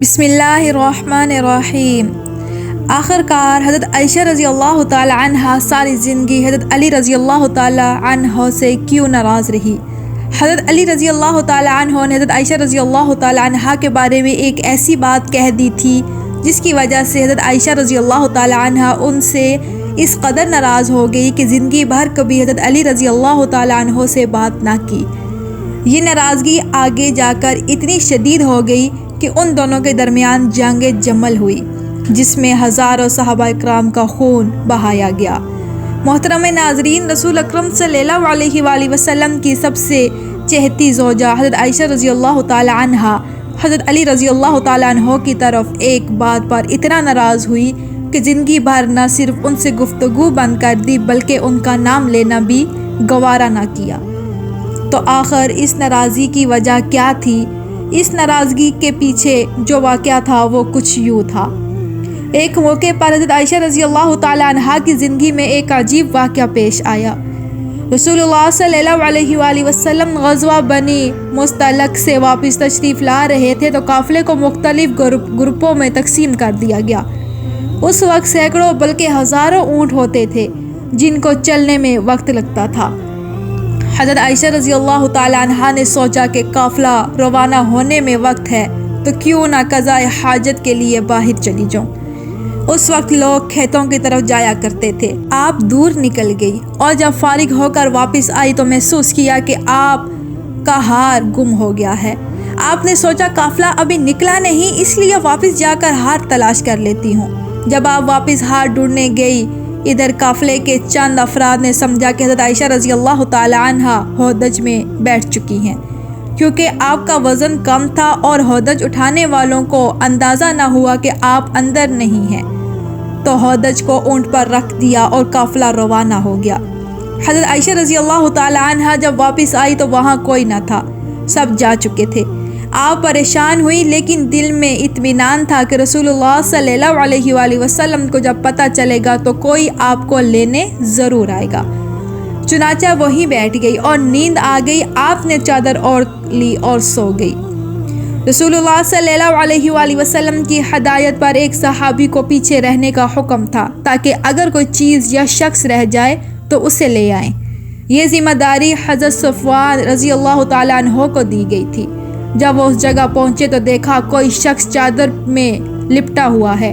بسم اللہ الرحمن الرحیم۔ آخر کار حضرت عائشہ رضی اللہ تعالی عنہ ساری زندگی حضرت علی رضی اللہ تعالی عنہ سے کیوں ناراض رہی؟ حضرت علی رضی اللہ تعالی عنہ نے حضرت عائشہ رضی اللہ تعالی عنہ کے بارے میں ایک ایسی بات کہہ دی تھی جس کی وجہ سے حضرت عائشہ رضی اللہ تعالی عنہ ان سے اس قدر ناراض ہو گئی کہ زندگی بھر کبھی حضرت علی رضی اللہ تعالی عنہ سے بات نہ کی۔ یہ ناراضگی آگے جا کر اتنی شدید ہو گئی کہ ان دونوں کے درمیان جنگ جمل ہوئی جس میں ہزاروں صحابہ اکرام کا خون بہایا گیا۔ محترم ناظرین، رسول اکرم صلی اللہ علیہ وآلہ وسلم کی سب سے چہتی زوجہ حضرت عائشہ رضی اللہ تعالی عنہ حضرت علی رضی اللہ تعالی عنہ کی طرف ایک بات پر اتنا ناراض ہوئی کہ زندگی بھر نہ صرف ان سے گفتگو بند کر دی بلکہ ان کا نام لینا بھی گوارا نہ کیا۔ تو آخر اس ناراضی کی وجہ کیا تھی؟ اس ناراضگی کے پیچھے جو واقعہ تھا وہ کچھ یوں تھا۔ ایک موقع پر حضرت عائشہ رضی اللہ تعالی عنہ کی زندگی میں ایک عجیب واقعہ پیش آیا۔ رسول اللہ صلی اللہ علیہ وآلہ وسلم غزوہ بنی مستلق سے واپس تشریف لا رہے تھے تو قافلے کو مختلف گروپوں میں تقسیم کر دیا گیا۔ اس وقت سینکڑوں بلکہ ہزاروں اونٹ ہوتے تھے جن کو چلنے میں وقت لگتا تھا۔ حضرت عائشہ رضی اللہ تعالی عنہ نے سوچا کہ قافلہ روانہ ہونے میں وقت ہے تو کیوں نہ قضاء حاجت کے لیے باہر چلی جاؤں۔ اس وقت لوگ کھیتوں کی طرف جایا کرتے تھے۔ آپ دور نکل گئی اور جب فارغ ہو کر واپس آئی تو محسوس کیا کہ آپ کا ہار گم ہو گیا ہے۔ آپ نے سوچا قافلہ ابھی نکلا نہیں، اس لیے واپس جا کر ہار تلاش کر لیتی ہوں۔ جب آپ واپس ہار ڈھونڈنے گئی، ادھر قافلے کے چند افراد نے سمجھا کہ حضرت عائشہ رضی اللہ تعالی عنہ ہودج میں بیٹھ چکی ہیں، کیونکہ آپ کا وزن کم تھا اور ہودج اٹھانے والوں کو اندازہ نہ ہوا کہ آپ اندر نہیں ہیں، تو ہودج کو اونٹ پر رکھ دیا اور قافلہ روانہ ہو گیا۔ حضرت عائشہ رضی اللہ تعالی عنہ جب واپس آئی تو وہاں کوئی نہ تھا، سب جا چکے تھے۔ آپ پریشان ہوئی لیکن دل میں اطمینان تھا کہ رسول اللہ صلی اللہ علیہ وآلہ وسلم کو جب پتہ چلے گا تو کوئی آپ کو لینے ضرور آئے گا۔ چنانچہ وہیں بیٹھ گئی اور نیند آ گئی۔ آپ نے چادر اوڑھ لی اور سو گئی۔ رسول اللہ صلی اللہ علیہ وآلہ وسلم کی ہدایت پر ایک صحابی کو پیچھے رہنے کا حکم تھا تاکہ اگر کوئی چیز یا شخص رہ جائے تو اسے لے آئیں۔ یہ ذمہ داری حضرت صفوان رضی اللہ تعالیٰ عنہ کو دی گئی تھی۔ جب وہ اس جگہ پہنچے تو دیکھا کوئی شخص چادر میں لپٹا ہوا ہے۔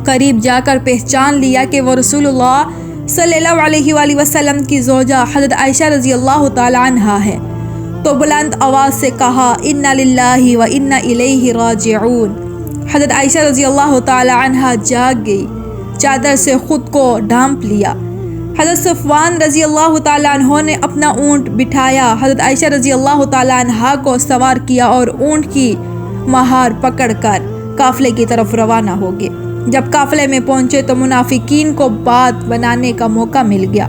قریب جا کر پہچان لیا کہ وہ رسول اللہ صلی اللہ علیہ وآلہ وسلم کی زوجہ حضرت عائشہ رضی اللہ تعالی عنہ ہے، تو بلند آواز سے کہا، انا للہ و انا الیہ راجعون۔ حضرت عائشہ رضی اللہ تعالی عنہ جاگ گئی، چادر سے خود کو ڈھانپ لیا۔ حضرت صفوان رضی اللہ تعالیٰ عنہ نے اپنا اونٹ بٹھایا، حضرت عائشہ رضی اللہ تعالیٰ عنہ کو سوار کیا اور اونٹ کی مہار پکڑ کر قافلے کی طرف روانہ ہو گئے۔ جب قافلے میں پہنچے تو منافقین کو بات بنانے کا موقع مل گیا۔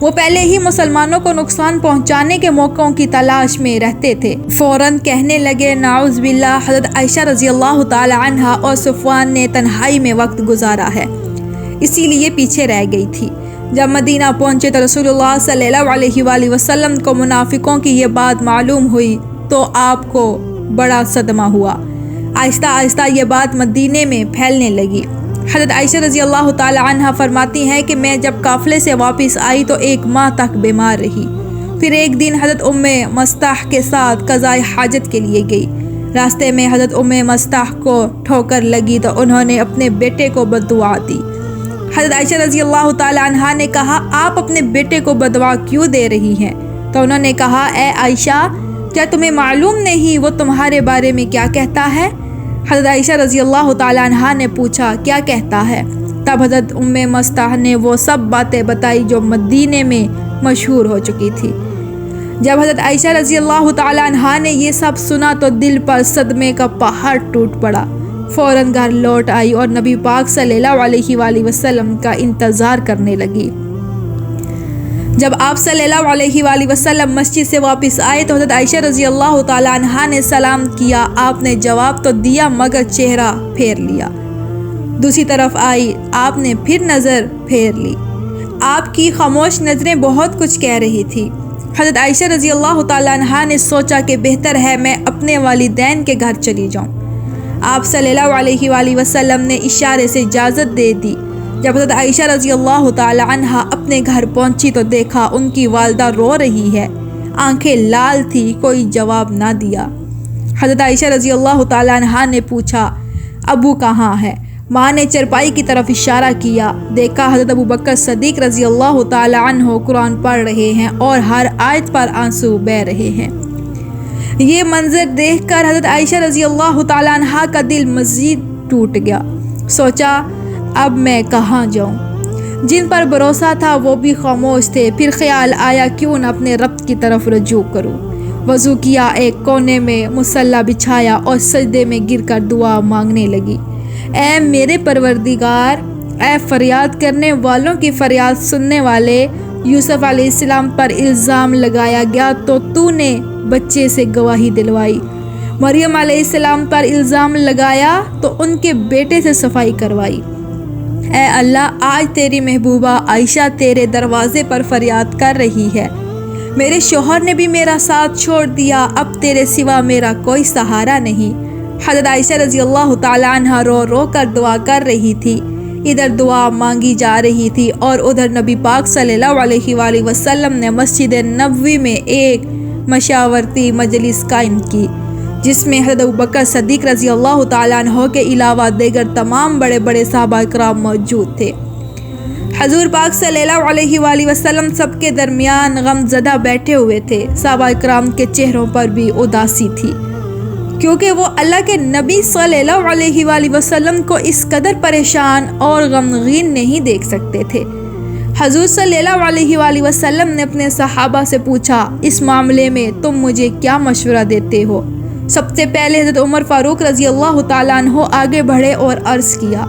وہ پہلے ہی مسلمانوں کو نقصان پہنچانے کے موقعوں کی تلاش میں رہتے تھے۔ فوراً کہنے لگے، نعوذ باللہ، حضرت عائشہ رضی اللہ تعالیٰ عنہ اور صفوان نے تنہائی میں وقت گزارا ہے، اسی لیے پیچھے رہ گئی تھی۔ جب مدینہ پہنچے تو رسول اللہ صلی اللہ علیہ وآلہ وسلم کو منافقوں کی یہ بات معلوم ہوئی تو آپ کو بڑا صدمہ ہوا۔ آہستہ آہستہ یہ بات مدینے میں پھیلنے لگی۔ حضرت عائشہ رضی اللہ تعالی عنہ فرماتی ہیں کہ میں جب قافلے سے واپس آئی تو ایک ماہ تک بیمار رہی۔ پھر ایک دن حضرت مستح کے ساتھ قضاء حاجت کے لیے گئی۔ راستے میں حضرت مستح کو ٹھوکر لگی تو انہوں نے اپنے بیٹے کو بددعا دی۔ حضرت عائشہ رضی اللہ تعالی عنہ نے کہا، آپ اپنے بیٹے کو بددعا کیوں دے رہی ہیں؟ تو انہوں نے کہا، اے عائشہ، کیا تمہیں معلوم نہیں وہ تمہارے بارے میں کیا کہتا ہے؟ حضرت عائشہ رضی اللہ تعالی عنہ نے پوچھا، کیا کہتا ہے؟ تب حضرت مستح نے وہ سب باتیں بتائی جو مدینے میں مشہور ہو چکی تھی۔ جب حضرت عائشہ رضی اللہ تعالی عنہ نے یہ سب سنا تو دل پر صدمے کا پہاڑ ٹوٹ پڑا۔ فوراً گھر لوٹ آئی اور نبی پاک صلی اللہ علیہ وآلہ وسلم کا انتظار کرنے لگی۔ جب آپ صلی اللہ علیہ وآلہ وسلم مسجد سے واپس آئے تو حضرت عائشہ رضی اللہ تعالی عنہ نے سلام کیا۔ آپ نے جواب تو دیا مگر چہرہ پھیر لیا۔ دوسری طرف آئی، آپ نے پھر نظر پھیر لی۔ آپ کی خاموش نظریں بہت کچھ کہہ رہی تھی۔ حضرت عائشہ رضی اللہ تعالی عنہ نے سوچا کہ بہتر ہے میں اپنے والدین کے گھر چلی جاؤں۔ آپ صلی اللہ علیہ وآلہ وسلم نے اشارے سے اجازت دے دی۔ جب حضرت عائشہ رضی اللہ تعالی عنہا اپنے گھر پہنچی تو دیکھا ان کی والدہ رو رہی ہے، آنکھیں لال تھی، کوئی جواب نہ دیا۔ حضرت عائشہ رضی اللہ تعالی عنہا نے پوچھا ابو کہاں ہے؟ ماں نے چرپائی کی طرف اشارہ کیا، دیکھا حضرت ابو بکر صدیق رضی اللہ تعالی عنہ قرآن پڑھ رہے ہیں اور ہر آیت پر آنسو بہہ رہے ہیں۔ یہ منظر دیکھ کر حضرت عائشہ رضی اللہ تعالی عنہا کا دل مزید ٹوٹ گیا۔ سوچا اب میں کہاں جاؤں؟ جن پر بھروسہ تھا وہ بھی خاموش تھے۔ پھر خیال آیا کیوں نہ اپنے رب کی طرف رجوع کروں۔ وضو کیا، ایک کونے میں مصلی بچھایا اور سجدے میں گر کر دعا مانگنے لگی۔ اے میرے پروردگار، اے فریاد کرنے والوں کی فریاد سننے والے، یوسف علیہ السلام پر الزام لگایا گیا تو تو نے بچے سے گواہی دلوائی، مریم علیہ السلام پر الزام لگایا تو ان کے بیٹے سے صفائی کروائی۔ اے اللہ، آج تیری محبوبہ عائشہ تیرے دروازے پر فریاد کر رہی ہے، میرے شوہر نے بھی میرا ساتھ چھوڑ دیا، اب تیرے سوا میرا کوئی سہارا نہیں۔ حضرت عائشہ رضی اللہ تعالی عنہا رو رو کر دعا کر رہی تھی، ادھر دعا مانگی جا رہی تھی اور ادھر نبی پاک صلی اللہ علیہ وآلہ وسلم نے مسجد نبوی میں ایک مشاورتی مجلس قائم کی، جس میں حضرت ابوبکر صدیق رضی اللہ تعالیٰ عنہ کے علاوہ دیگر تمام بڑے بڑے صحابہ کرام موجود تھے۔ حضور پاک صلی اللہ علیہ وآلہ وسلم سب کے درمیان غم زدہ بیٹھے ہوئے تھے۔ صحابہ کرام کے چہروں پر بھی اداسی تھی، کیونکہ وہ اللہ کے نبی صلی اللہ علیہ وآلہ وسلم کو اس قدر پریشان اور غمگین نہیں دیکھ سکتے تھے۔ حضور صلی اللہ علیہ وآلہ وسلم نے اپنے صحابہ سے پوچھا اس معاملے میں تم مجھے کیا مشورہ دیتے ہو؟ سب سے پہلے حضرت عمر فاروق رضی اللہ تعالیٰ عنہ آگے بڑھے اور عرض کیا،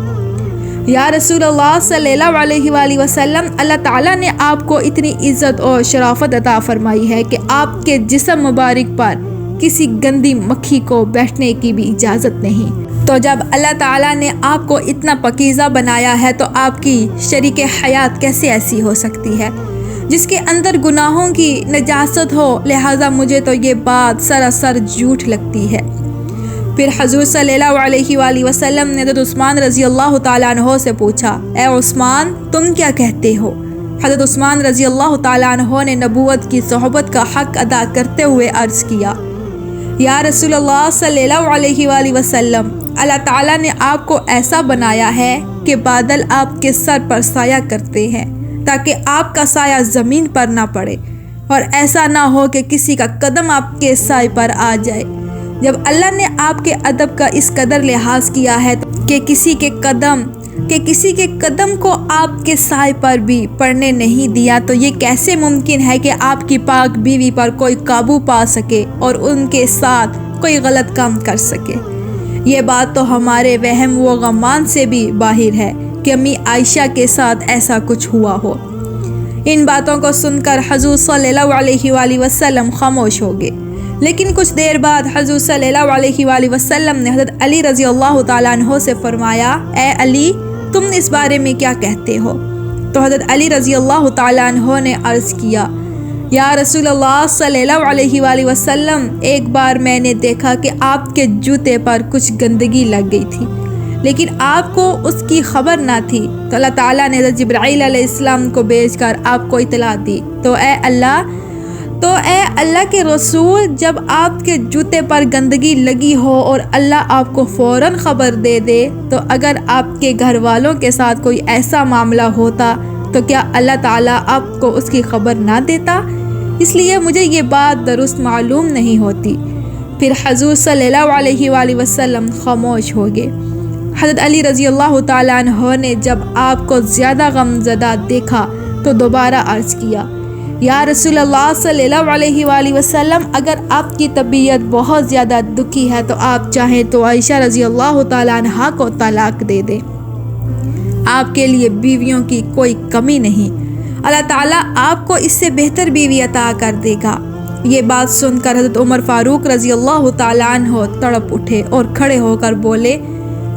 یا رسول اللہ صلی اللہ علیہ وآلہ وسلم، اللہ تعالیٰ نے آپ کو اتنی عزت اور شرافت عطا فرمائی ہے کہ آپ کے جسم مبارک پر کسی گندی مکھی کو بیٹھنے کی بھی اجازت نہیں، تو جب اللہ تعالیٰ نے آپ کو اتنا پاکیزہ بنایا ہے تو آپ کی شریک حیات کیسے ایسی ہو سکتی ہے جس کے اندر گناہوں کی نجاست ہو؟ لہٰذا مجھے تو یہ بات سراسر جھوٹ لگتی ہے۔ پھر حضور صلی اللہ علیہ وآلہ وسلم نے حضرت عثمان رضی اللہ تعالیٰ عنہ سے پوچھا، اے عثمان تم کیا کہتے ہو؟ حضرت عثمان رضی اللہ تعالیٰ عنہ نے نبوت کی صحبت کا حق ادا کرتے ہوئے عرض کیا، یا رسول اللہ صلی اللہ علیہ وآلہ وسلم، اللہ تعالیٰ نے آپ کو ایسا بنایا ہے کہ بادل آپ کے سر پر سایہ کرتے ہیں تاکہ آپ کا سایہ زمین پر نہ پڑے، اور ایسا نہ ہو کہ کسی کا قدم آپ کے سائے پر آ جائے۔ جب اللہ نے آپ کے ادب کا اس قدر لحاظ کیا ہے کہ کسی کے قدم کو آپ کے سائے پر بھی پڑنے نہیں دیا، تو یہ کیسے ممکن ہے کہ آپ کی پاک بیوی پر کوئی قابو پا سکے اور ان کے ساتھ کوئی غلط کام کر سکے؟ یہ بات تو ہمارے وہم و گمان سے بھی باہر ہے کہ امی عائشہ کے ساتھ ایسا کچھ ہوا ہو۔ ان باتوں کو سن کر حضور صلی اللہ علیہ وآلہ وسلم خاموش ہو گئے، لیکن کچھ دیر بعد حضور صلی اللہ علیہ وآلہ وسلم نے حضرت علی رضی اللہ تعالیٰ عنہ سے فرمایا، اے علی تم اس بارے میں کیا کہتے ہو؟ تو حضرت علی رضی اللہ تعالیٰ عنہ نے عرض کیا، یا رسول اللہ صلی اللہ علیہ وآلہ وسلم، ایک بار میں نے دیکھا کہ آپ کے جوتے پر کچھ گندگی لگ گئی تھی، لیکن آپ کو اس کی خبر نہ تھی، تو اللہ تعالیٰ نے حضرت جبرائیل علیہ السلام کو بھیج کر آپ کو اطلاع دی، تو اے اللہ کے رسول، جب آپ کے جوتے پر گندگی لگی ہو اور اللہ آپ کو فوراً خبر دے دے، تو اگر آپ کے گھر والوں کے ساتھ کوئی ایسا معاملہ ہوتا تو کیا اللہ تعالیٰ آپ کو اس کی خبر نہ دیتا؟ اس لیے مجھے یہ بات درست معلوم نہیں ہوتی۔ پھر حضور صلی اللہ علیہ وآلہ وسلم خاموش ہو گئے۔ حضرت علی رضی اللہ تعالیٰ عنہ نے جب آپ کو زیادہ غم زدہ دیکھا تو دوبارہ عرض کیا، یا رسول اللہ صلی اللہ علیہ وآلہ وسلم، اگر آپ کی طبیعت بہت زیادہ دکھی ہے تو آپ چاہیں تو عائشہ رضی اللہ تعالیٰ عنہا کو طلاق دے دیں، آپ کے لیے بیویوں کی کوئی کمی نہیں، اللہ تعالیٰ آپ کو اس سے بہتر بیوی عطا کر دے گا۔ یہ بات سن کر حضرت عمر فاروق رضی اللہ تعالیٰ عنہ تڑپ اٹھے اور کھڑے ہو کر بولے،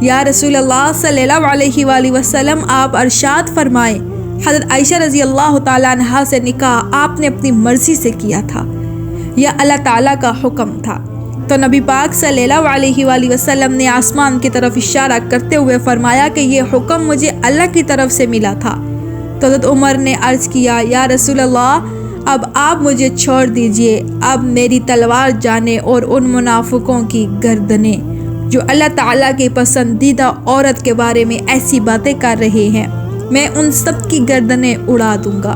یا رسول اللہ صلی اللہ علیہ وآلہ وسلم، آپ ارشاد فرمائیں، حضرت عائشہ رضی اللہ تعالیٰ عنہا سے نکاح آپ نے اپنی مرضی سے کیا تھا یا اللہ تعالیٰ کا حکم تھا؟ تو نبی پاک صلی اللہ علیہ وآلہ وسلم نے آسمان کی طرف اشارہ کرتے ہوئے فرمایا کہ یہ حکم مجھے اللہ کی طرف سے ملا تھا۔ تو حضرت عمر نے عرض کیا، یا رسول اللہ، اب آپ مجھے چھوڑ دیجئے، اب میری تلوار جانے اور ان منافقوں کی گردنیں جو اللہ تعالیٰ کی پسندیدہ عورت کے بارے میں ایسی باتیں کر رہے ہیں، میں ان سب کی گردنیں اڑا دوں گا۔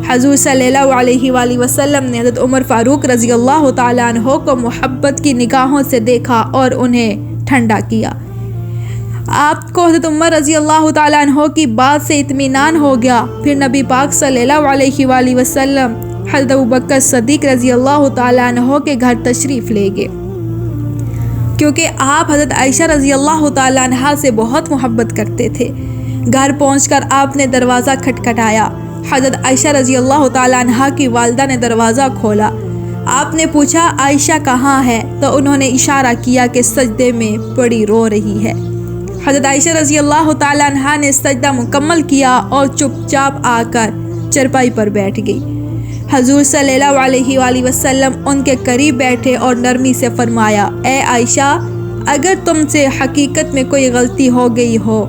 حضور صلی اللہ علیہ وآلہ وسلم نے حضرت عمر فاروق رضی اللہ تعالیٰ عنہ کو محبت کی نگاہوں سے دیکھا اور انہیں ٹھنڈا کیا۔ آپ کو حضرت عمر رضی اللہ تعالیٰ عنہ کی بات سے اطمینان ہو گیا۔ پھر نبی پاک صلی اللہ علیہ وآلہ وسلم حضرت ابوبکر صدیق رضی اللہ تعالیٰ عنہ کے گھر تشریف لے گئے، کیونکہ آپ حضرت عائشہ رضی اللہ تعالیٰ عنہ سے بہت محبت کرتے تھے۔ گھر پہنچ کر آپ نے دروازہ کھٹکھٹایا۔ حضرت عائشہ رضی اللہ تعالیٰ عنہ کی والدہ نے دروازہ کھولا۔ آپ نے پوچھا، عائشہ کہاں ہے؟ تو انہوں نے اشارہ کیا کہ سجدے میں پڑی رو رہی ہے۔ حضرت عائشہ رضی اللہ تعالیٰ عنہ نے سجدہ مکمل کیا اور چپ چاپ آ کر چرپائی پر بیٹھ گئی۔ حضور صلی اللہ علیہ وآلہ وسلم ان کے قریب بیٹھے اور نرمی سے فرمایا، اے عائشہ، اگر تم سے حقیقت میں کوئی غلطی ہو گئی ہو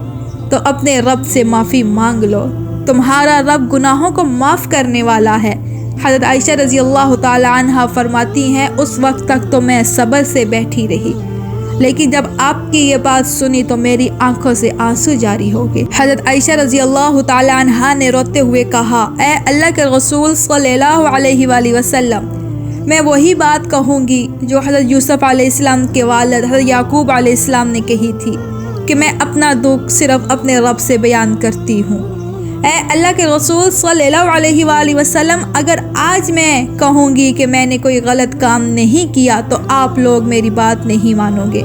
تو اپنے رب سے معافی مانگ لو، تمہارا رب گناہوں کو معاف کرنے والا ہے۔ حضرت عائشہ رضی اللہ تعالی عنہ فرماتی ہیں، اس وقت تک تو میں صبر سے بیٹھی رہی، لیکن جب آپ کی یہ بات سنی تو میری آنکھوں سے آنسو جاری ہو گئے۔ حضرت عائشہ رضی اللہ تعالی عنہ نے روتے ہوئے کہا، اے اللہ کے رسول صلی اللہ علیہ وآلہ وسلم، میں وہی بات کہوں گی جو حضرت یوسف علیہ السلام کے والد حضرت یعقوب علیہ السلام نے کہی تھی کہ میں اپنا دکھ صرف اپنے رب سے بیان کرتی ہوں۔ اے اللہ کے رسول صلی اللہ علیہ وآلہ وسلم، اگر آج میں کہوں گی کہ میں نے کوئی غلط کام نہیں کیا تو آپ لوگ میری بات نہیں مانو گے،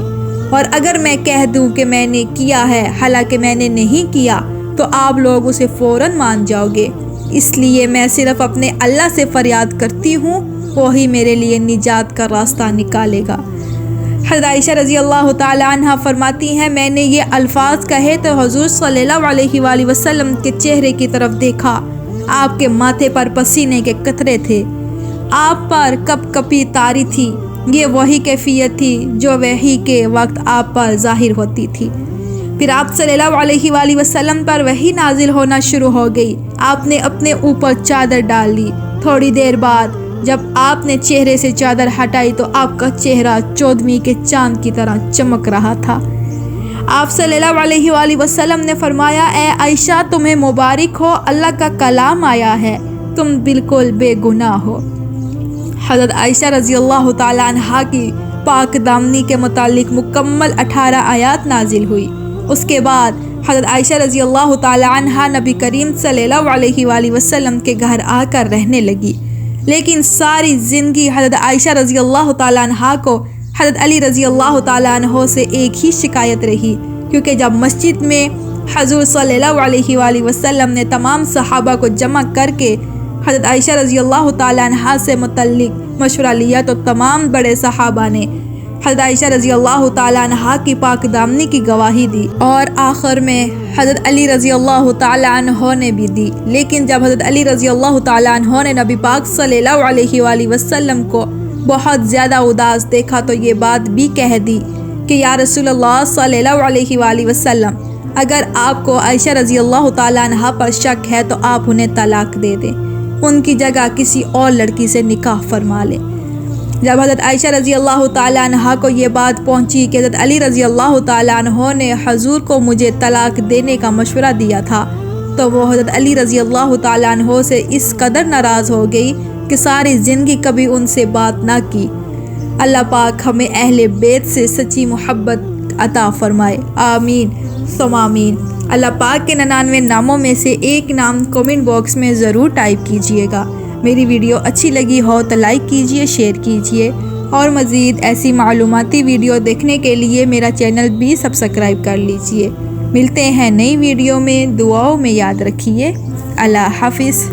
اور اگر میں کہہ دوں کہ میں نے کیا ہے حالانکہ میں نے نہیں کیا تو آپ لوگ اسے فوراً مان جاؤ گے۔ اس لیے میں صرف اپنے اللہ سے فریاد کرتی ہوں، وہی میرے لیے نجات کا راستہ نکالے گا۔ حضرت عائشہ رضی اللہ تعالی عنہ فرماتی ہیں، میں نے یہ الفاظ کہے تو حضور صلی اللہ علیہ وآلہ وسلم کے چہرے کی طرف دیکھا۔ آپ کے ماتھے پر پسینے کے قطرے تھے، آپ پر کپ کپی طاری تھی۔ یہ وہی کیفیت تھی جو وحی کے وقت آپ پر ظاہر ہوتی تھی۔ پھر آپ صلی اللہ علیہ وآلہ وسلم پر وحی نازل ہونا شروع ہو گئی۔ آپ نے اپنے اوپر چادر ڈال لی۔ تھوڑی دیر بعد جب آپ نے چہرے سے چادر ہٹائی تو آپ کا چہرہ 14ویں کے چاند کی طرح چمک رہا تھا۔ آپ صلی اللہ علیہ وآلہ وسلم نے فرمایا، اے عائشہ، تمہیں مبارک ہو، اللہ کا کلام آیا ہے، تم بالکل بے گناہ ہو۔ حضرت عائشہ رضی اللہ تعالی عنہ کی پاک دامنی کے متعلق مکمل 18 آیات نازل ہوئی۔ اس کے بعد حضرت عائشہ رضی اللہ تعالی عنہ نبی کریم صلی اللہ علیہ وآلہ وسلم کے گھر آ کر رہنے لگی، لیکن ساری زندگی حضرت عائشہ رضی اللہ تعالیٰ عنہ کو حضرت علی رضی اللہ تعالیٰ عنہ سے ایک ہی شکایت رہی، کیونکہ جب مسجد میں حضور صلی اللہ علیہ وآلہ وسلم نے تمام صحابہ کو جمع کر کے حضرت عائشہ رضی اللہ تعالیٰ عنہ سے متعلق مشورہ لیا تو تمام بڑے صحابہ نے حضرت عائشہ رضی اللہ تعالیٰ عنہ کی پاک دامنی کی گواہی دی، اور آخر میں حضرت علی رضی اللہ تعالیٰ عنہ نے بھی دی۔ لیکن جب حضرت علی رضی اللہ تعالیٰ عنہ نے نبی پاک صلی اللہ علیہ وآلہ وسلم کو بہت زیادہ اداس دیکھا تو یہ بات بھی کہہ دی کہ یا رسول اللہ صلی اللہ علیہ وآلہ وسلم، اگر آپ کو عائشہ رضی اللہ تعالیٰ عنہ پر شک ہے تو آپ انہیں طلاق دے دیں، ان کی جگہ کسی اور لڑکی سے نکاح فرما لیں۔ جب حضرت عائشہ رضی اللہ تعالیٰ عنہ کو یہ بات پہنچی کہ حضرت علی رضی اللہ تعالیٰ عنہ نے حضور کو مجھے طلاق دینے کا مشورہ دیا تھا تو وہ حضرت علی رضی اللہ تعالیٰ عنہ سے اس قدر ناراض ہو گئی کہ ساری زندگی کبھی ان سے بات نہ کی۔ اللہ پاک ہمیں اہل بیت سے سچی محبت عطا فرمائے، آمین ثم آمین۔ اللہ پاک کے 99 ناموں میں سے ایک نام کومنٹ باکس میں ضرور ٹائپ کیجئے گا۔ میری ویڈیو اچھی لگی ہو تو لائک کیجئے، شیئر کیجئے، اور مزید ایسی معلوماتی ویڈیو دیکھنے کے لیے میرا چینل بھی سبسکرائب کر لیجئے۔ ملتے ہیں نئی ویڈیو میں، دعاؤں میں یاد رکھیے۔ اللہ حافظ۔